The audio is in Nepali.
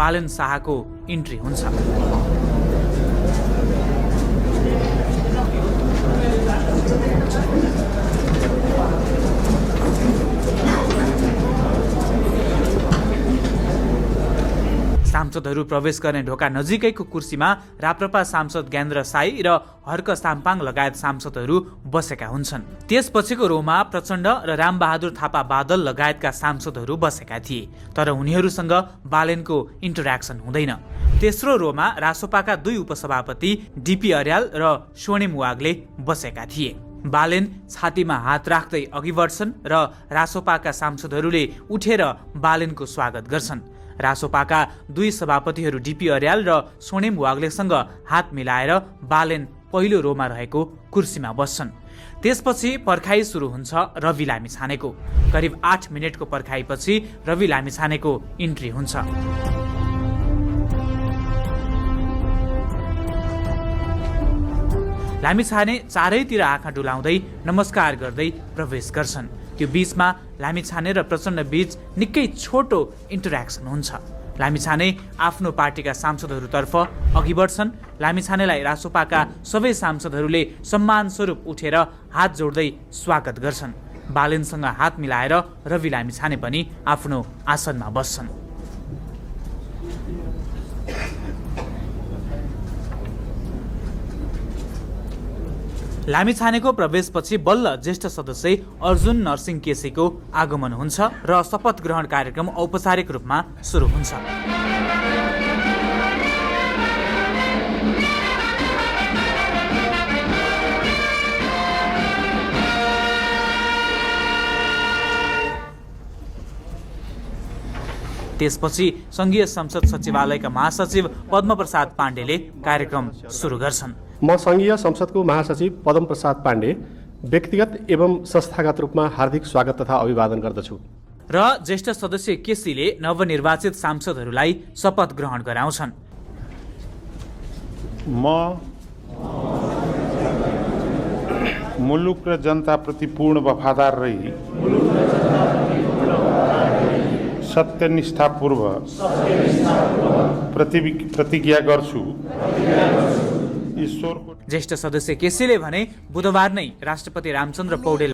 बालेन शाहको इन्ट्री हुन्छ। सांसदहरू प्रवेश गर्ने ढोका नजिकैको कुर्सीमा राप्रपा सांसद ज्ञानेन्द्र साई र हर्क साम्पाङ लगायत सांसदहरू बसेका हुन्छन्। त्यसपछिको रोमा प्रचण्ड र रामबहादुर थापा बादल लगायतका सांसदहरू बसेका थिए, तर उनीहरूसँग बालेनको इन्टरेक्सन हुँदैन। तेस्रो रोमा रासोपाका 2 उपसभापति डीपी अर्याल र स्वर्णिम वाग्ले बसेका थिए। बालेन छातीमा हात राख्दै अघि बढ्छन् र रासोपाका सांसदहरूले उठेर बालेनको स्वागत गर्छन्। रासोपाका 2 सभापतिहरू डीपी अर्याल र स्वर्णिम वाग्लेसँग हात मिलाएर बालेन पहिलो रोमा रहेको कुर्सीमा बस्छन्। त्यसपछि पर्खाइ सुरु हुन्छ रवि लामिछानेको। करिब 8 मिनेटको पर्खाइपछि रवि लामिछानेको इन्ट्री हुन्छ। लामिछाने चारैतिर आँखा डुलाउँदै नमस्कार गर्दै प्रवेश गर्छन्। त्यो बीचमा लामिछाने र प्रचण्ड बीच निकै छोटो इन्टरेक्सन हुन्छ। लामिछाने आफ्नो पार्टीका सांसदहरूतर्फ अघि बढ्छन्। लामिछानेलाई रासोपाका सबै सांसदहरूले सम्मान स्वरूप उठेर हात जोड्दै स्वागत गर्छन्। बालेनसँग हात मिलाएर रवि लामिछाने पनि आफ्नो आसनमा बस्छन्। लामिछानेको प्रवेशपछि बल्ल ज्येष्ठ सदस्य अर्जुन नरसिंह केसीको आगमन हुन्छ र शपथ ग्रहण कार्यक्रम औपचारिक रूपमा सुरु हुन्छ। त्यसपछि संघीय संसद सचिवालयका महासचिव पद्मप्रसाद पाण्डेले कार्यक्रम सुरु गर्छन्। म संघीय संसदको महासचिव पद्मप्रसाद पाण्डे व्यक्तिगत एवं संस्थागत रूपमा हार्दिक स्वागत तथा अभिवादन गर्दछु। र ज्येष्ठ सदस्य केसीले नवनिर्वाचित सांसदहरूलाई शपथ ग्रहण गराउँछन्। म मुलुक र जनताप्रति पूर्ण वफादार रही सत्यनिष्ठापूर्वक प्रतिज्ञा गर्छु। ज्येष्ठ सदस्य केसीले भने बुधबार नै राष्ट्रपति रामचन्द्र पौडेल